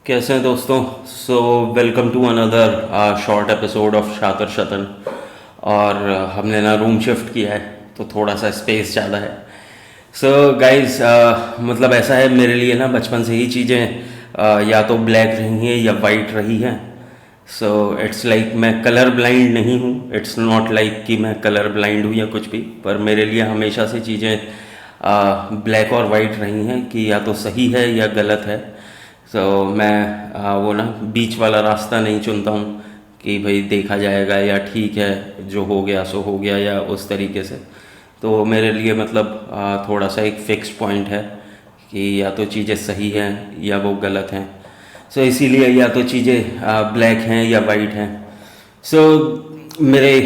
कैसे हैं दोस्तों। Welcome to another short episode of शातर शतन। और हमने ना रूम शिफ्ट किया है तो थोड़ा सा स्पेस ज़्यादा है। गाइस, मतलब ऐसा है मेरे लिए ना, बचपन से ही चीज़ें या तो ब्लैक रही हैं या वाइट रही हैं। इट्स लाइक मैं कलर ब्लाइंड नहीं हूँ। इट्स नॉट लाइक कि मैं कलर ब्लाइंड हूँ या कुछ भी, पर मेरे लिए हमेशा से चीज़ें ब्लैक और वाइट रही हैं कि या तो सही है या गलत है। मैं वो ना बीच वाला रास्ता नहीं चुनता हूँ कि भाई देखा जाएगा या ठीक है जो हो गया सो हो गया या उस तरीके से। तो मेरे लिए मतलब थोड़ा सा एक फिक्स पॉइंट है कि या तो चीज़ें सही हैं या वो गलत हैं। इसीलिए या तो चीज़ें ब्लैक हैं या वाइट हैं। सो मेरे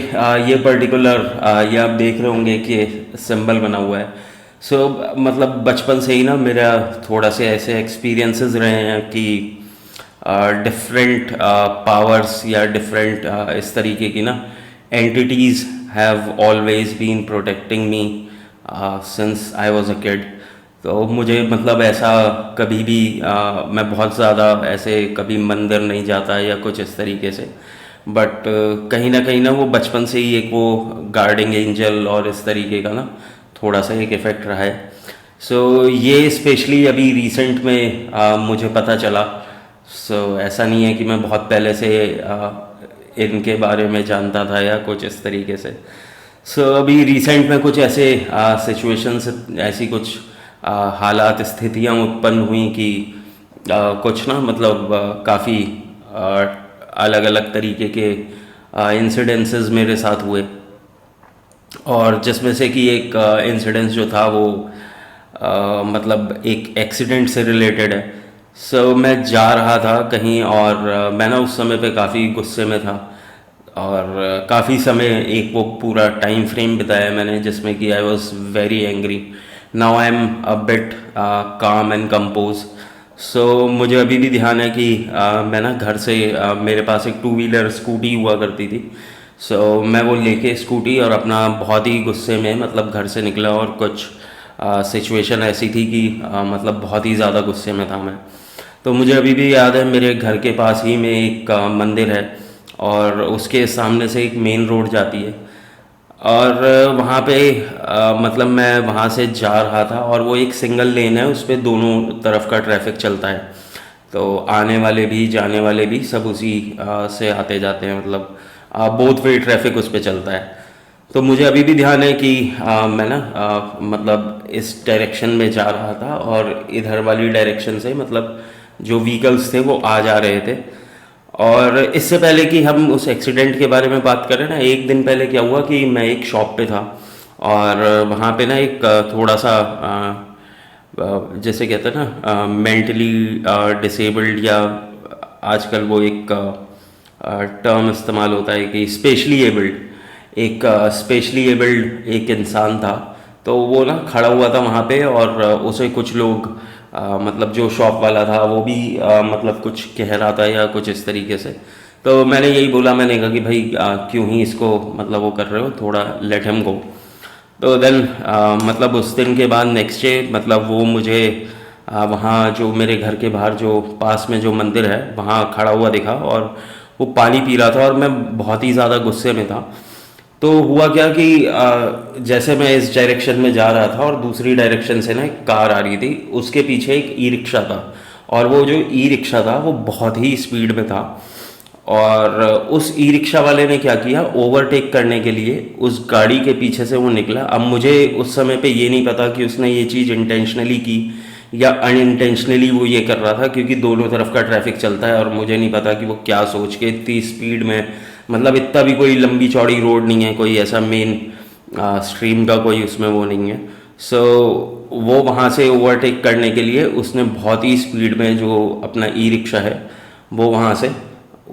ये पर्टिकुलर ये आप देख रहे होंगे कि सिंबल बना हुआ है। मतलब बचपन से ही ना मेरा थोड़ा से ऐसे एक्सपीरियंसेस रहे हैं कि डिफरेंट पावर्स या डिफरेंट इस तरीके की ना entities have always been protecting me since I was a kid. तो मुझे मतलब ऐसा कभी भी मैं बहुत ज़्यादा ऐसे कभी मंदिर नहीं जाता या कुछ इस तरीके से, बट कहीं ना वो बचपन से ही एक वो गार्डिंग एंजल और इस तरीके का ना थोड़ा सा एक इफ़ेक्ट रहा है। ये स्पेशली अभी रिसेंट में मुझे पता चला। ऐसा नहीं है कि मैं बहुत पहले से इनके बारे में जानता था या कुछ इस तरीके से। अभी रिसेंट में कुछ ऐसे सिचुएशंस, ऐसी कुछ हालात स्थितियां उत्पन्न हुई कि कुछ ना मतलब काफ़ी अलग अलग तरीके के इंसिडेंसेस मेरे साथ हुए। और जिसमें से कि एक इंसिडेंस जो था वो मतलब एक एक्सीडेंट से रिलेटेड है। मैं जा रहा था कहीं और मैं ना उस समय पे काफ़ी गुस्से में था। और काफ़ी समय एक वो पूरा टाइम फ्रेम बिताया मैंने जिसमें कि I was very angry. Now I am a bit काम एंड कंपोज। मुझे अभी भी ध्यान है कि मैं ना घर से मेरे पास एक टू व्हीलर स्कूटी हुआ करती थी। मैं वो लेके स्कूटी और अपना बहुत ही गुस्से में मतलब घर से निकला। और कुछ सिचुएशन ऐसी थी कि मतलब बहुत ही ज़्यादा गुस्से में था मैं। तो मुझे अभी भी याद है मेरे घर के पास ही में एक मंदिर है और उसके सामने से एक मेन रोड जाती है। और वहाँ पे मतलब मैं वहाँ से जा रहा था और वो एक सिंगल लेन है, उस पर दोनों तरफ का ट्रैफिक चलता है। तो आने वाले भी जाने वाले भी सब उसी से आते जाते हैं, मतलब बोथ वे ट्रैफिक उस पर चलता है। तो मुझे अभी भी ध्यान है कि मैं ना मतलब इस डायरेक्शन में जा रहा था और इधर वाली डायरेक्शन से मतलब जो व्हीकल्स थे वो आ जा रहे थे। और इससे पहले कि हम उस एक्सीडेंट के बारे में बात करें ना, एक दिन पहले क्या हुआ कि मैं एक शॉप पे था और वहाँ पे ना एक थोड़ा सा जैसे कहते हैं ना मेंटली डिसेबल्ड, या आजकल वो एक टर्म इस्तेमाल होता है कि स्पेशली एबल्ड, एक स्पेशली एबल्ड एक इंसान था। तो वो ना खड़ा हुआ था वहाँ पे और उसे कुछ लोग मतलब जो शॉप वाला था वो भी मतलब कुछ कह रहा था या कुछ इस तरीके से। तो मैंने यही बोला, मैंने कहा कि भाई क्यों ही इसको मतलब वो कर रहे हो, थोड़ा लेट हिम गो। तो देन मतलब उस दिन के बाद नेक्स्ट डे मतलब वो मुझे वहाँ जो मेरे घर के बाहर जो पास में जो मंदिर है वहाँ खड़ा हुआ दिखा और वो पानी पी रहा था और मैं बहुत ही ज़्यादा गुस्से में था। तो हुआ क्या कि जैसे मैं इस डायरेक्शन में जा रहा था और दूसरी डायरेक्शन से ना एक कार आ रही थी, उसके पीछे एक ई रिक्शा था। और वो जो ई रिक्शा था वो बहुत ही स्पीड में था। और उस ई रिक्शा वाले ने क्या किया, ओवरटेक करने के लिए उस गाड़ी के पीछे से वो निकला। अब मुझे उस समय पे ये नहीं पता कि उसने ये चीज़ इंटेंशनली की या अनइंटेंशनली वो ये कर रहा था, क्योंकि दोनों तरफ का ट्रैफिक चलता है और मुझे नहीं पता कि वो क्या सोच के इतनी स्पीड में, मतलब इतना भी कोई लंबी चौड़ी रोड नहीं है, कोई ऐसा मेन स्ट्रीम का कोई उसमें वो नहीं है। वो वहाँ से ओवरटेक करने के लिए उसने बहुत ही स्पीड में जो अपना ई रिक्शा है वो वहाँ से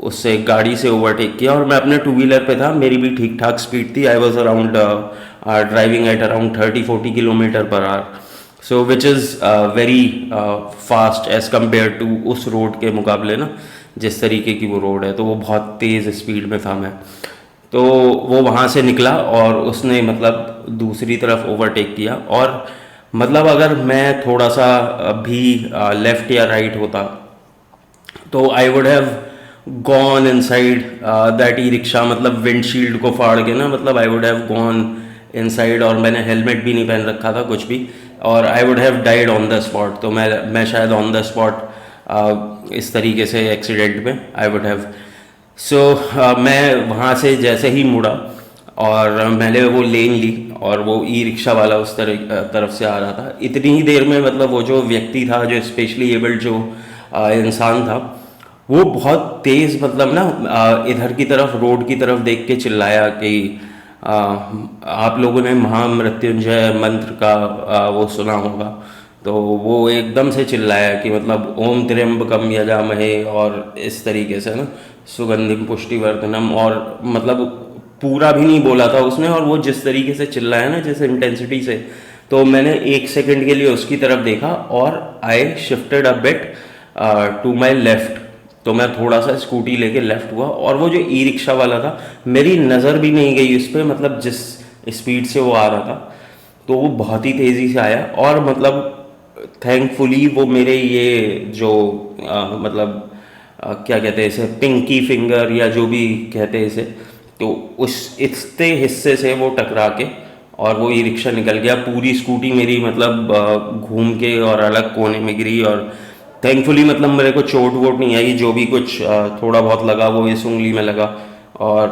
उससे गाड़ी से ओवरटेक किया। और मैं अपने टू व्हीलर पे था, मेरी भी ठीक ठाक स्पीड थी। I was around driving at around 30-40 kilometre per hour. Which is very fast as compare to उस रोड के मुकाबले ना, जिस तरीके की वो रोड है तो वो बहुत तेज़ स्पीड में था मैं। तो वो वहाँ से निकला और उसने मतलब दूसरी तरफ ओवरटेक किया। और मतलब अगर मैं थोड़ा सा भी लेफ़्ट या राइट होता तो I would have gone inside that e rickshaw, मतलब विंडशील्ड को फाड़ के ना, मतलब I would have gone inside, और मैंने हेलमेट भी नहीं पहन रखा था कुछ भी, और I would have died on the spot. तो मैं शायद ऑन द स्पॉट इस तरीके से एक्सीडेंट में आई वुड हैव। सो मैं वहाँ से जैसे ही मुड़ा और मैंने वो लेन ली, और वो ई रिक्शा वाला उस तरफ से आ रहा था। इतनी ही देर में मतलब वो जो व्यक्ति था, जो स्पेशली एबल्ड जो इंसान था, वो बहुत तेज़ मतलब ना इधर की तरफ, रोड की तरफ देख के चिल्लाया कि आप लोगों ने महामृत्युंजय मंत्र का वो सुना होगा। तो वो एकदम से चिल्लाया कि मतलब ओम त्र्यंबकम यजामहे, और इस तरीके से ना सुगंधिम पुष्टिवर्धनम, और मतलब पूरा भी नहीं बोला था उसने, और वो जिस तरीके से चिल्लाया ना, जिस इंटेंसिटी से, तो मैंने एक सेकंड के लिए उसकी तरफ देखा, और I shifted a bit to my left. तो मैं थोड़ा सा स्कूटी लेके लेफ्ट हुआ, और वो जो ई रिक्शा वाला था, मेरी नज़र भी नहीं गई उस पर, मतलब जिस स्पीड से वो आ रहा था, तो वो बहुत ही तेज़ी से आया। और मतलब थैंकफुली वो मेरे ये जो मतलब क्या कहते हैं इसे, पिंकी फिंगर या जो भी कहते हैं इसे, तो उस इतने हिस्से से वो टकरा के, और वो ई रिक्शा निकल गया। पूरी स्कूटी मेरी मतलब घूम के और अलग कोने में गिरी, और थैंकफुली मतलब मेरे को चोट वोट नहीं आई। जो भी कुछ थोड़ा बहुत लगा वो इस उंगली में लगा, और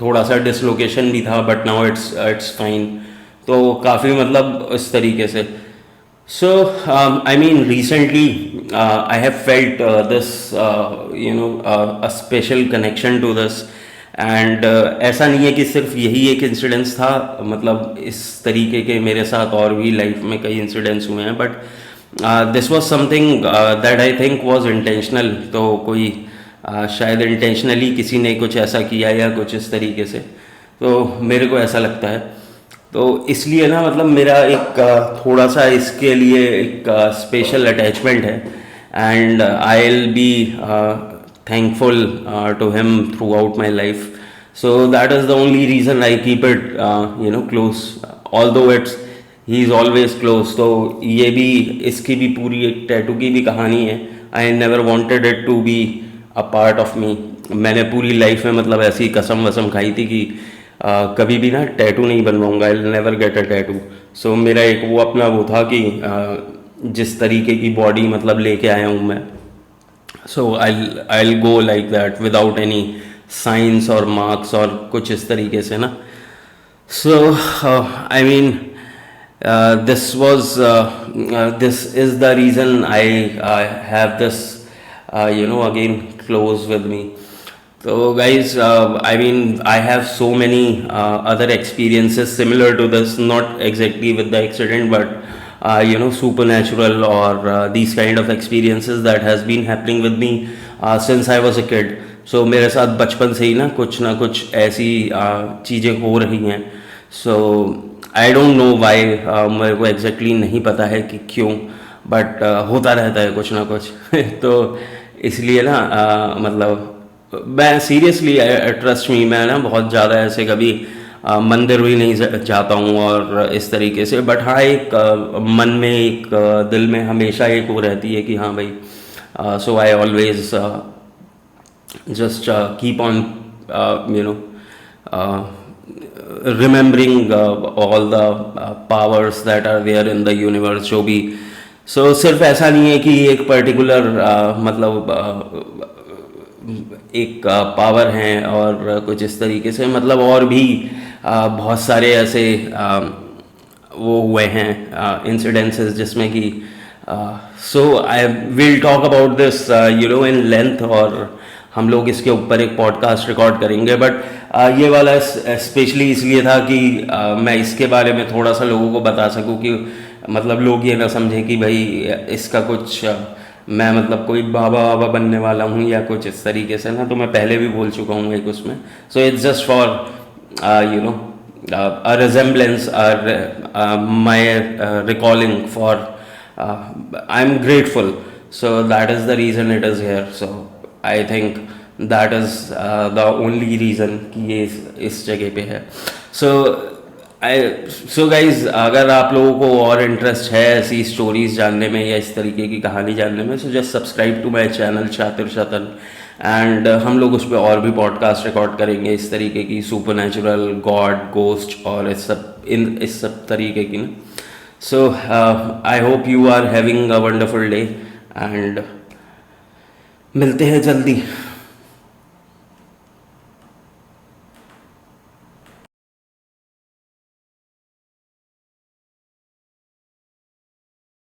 थोड़ा सा डिसलोकेशन भी था, बट नाउ इट्स फाइन। तो काफ़ी मतलब इस तरीके से। So I mean recently I have felt this you know a special connection to this, and ऐसा नहीं है कि सिर्फ यही एक इंसिडेंस था, मतलब इस तरीके के मेरे साथ और भी लाइफ में कई इंसिडेंट्स हुए हैं, but this was something that I think was intentional. तो कोई शायद इंटेंशनली किसी ने कुछ ऐसा किया या कुछ इस तरीके से, तो मेरे को ऐसा लगता है। तो इसलिए ना मतलब मेरा एक थोड़ा सा इसके लिए एक स्पेशल अटैचमेंट है, and I will be thankful to him throughout my life. So that is the only reason I keep it you know close, although it's he is always close. तो ये भी, इसकी भी पूरी एक tattoo की भी कहानी है। I never wanted it to be a part of me. मैंने पूरी लाइफ में मतलब ऐसी कसम वसम खाई थी कि कभी भी ना टैटू नहीं बनवाऊंगा, I never get a tattoo. So मेरा एक वो अपना वो था कि जिस तरीके की बॉडी मतलब लेके आया हूँ मैं, so I go like that without any science और मार्क्स और कुछ इस तरीके से ना। So, I mean, this is the reason I have this, again close with me. So, guys, I mean, I have so many other experiences similar to this, not exactly with the accident, but supernatural or these kind of experiences that has been happening with me since I was a kid. सो मेरे साथ बचपन से ही ना कुछ ऐसी चीज़ें हो रही हैं। सो आई डोंट नो वाई, मेरे को एग्जैक्टली नहीं पता है कि क्यों, बट होता रहता है कुछ ना कुछ तो इसलिए ना मतलब मैं सीरियसली, ट्रस्ट मी, मैं ना बहुत ज़्यादा ऐसे कभी मंदिर भी नहीं जाता हूँ और इस तरीके से, बट हाँ एक मन में, एक दिल में हमेशा एक वो रहती है कि हाँ भाई, so I always just keep on remembering all the powers that are there in the universe, जो भी। so सिर्फ ऐसा नहीं है कि एक पर्टिकुलर मतलब एक पावर है और कुछ इस तरीके से, मतलब और भी बहुत सारे ऐसे वो हुए हैं इंसिडेंसेस जिसमें कि so I will talk about this in length, और हम लोग इसके ऊपर एक पॉडकास्ट रिकॉर्ड करेंगे। बट ये वाला स्पेशली इसलिए था कि मैं इसके बारे में थोड़ा सा लोगों को बता सकूं कि मतलब लोग ये ना समझें कि भाई इसका कुछ मैं मतलब कोई बाबा बाबा बनने वाला हूँ या कुछ इस तरीके से ना। तो मैं पहले भी बोल चुका हूँ एक उसमें। So it's just for a resemblance, my recalling for I'm grateful, so that is the reason it is here. So I think that is the only reason कि ये इस जगह पे है। So आई सो गाइज, अगर आप लोगों को और इंटरेस्ट है ऐसी स्टोरीज जानने में या इस तरीके की कहानी जानने में, so just subscribe to my channel Shatir Shatan. And हम लोग उस पर और भी पॉडकास्ट रिकॉर्ड करेंगे इस तरीके की, सुपर नेचुरल, गॉड, गोस्ट और इस सब तरीके की ना। So I hope you are having a wonderful day and मिलते हैं जल्दी।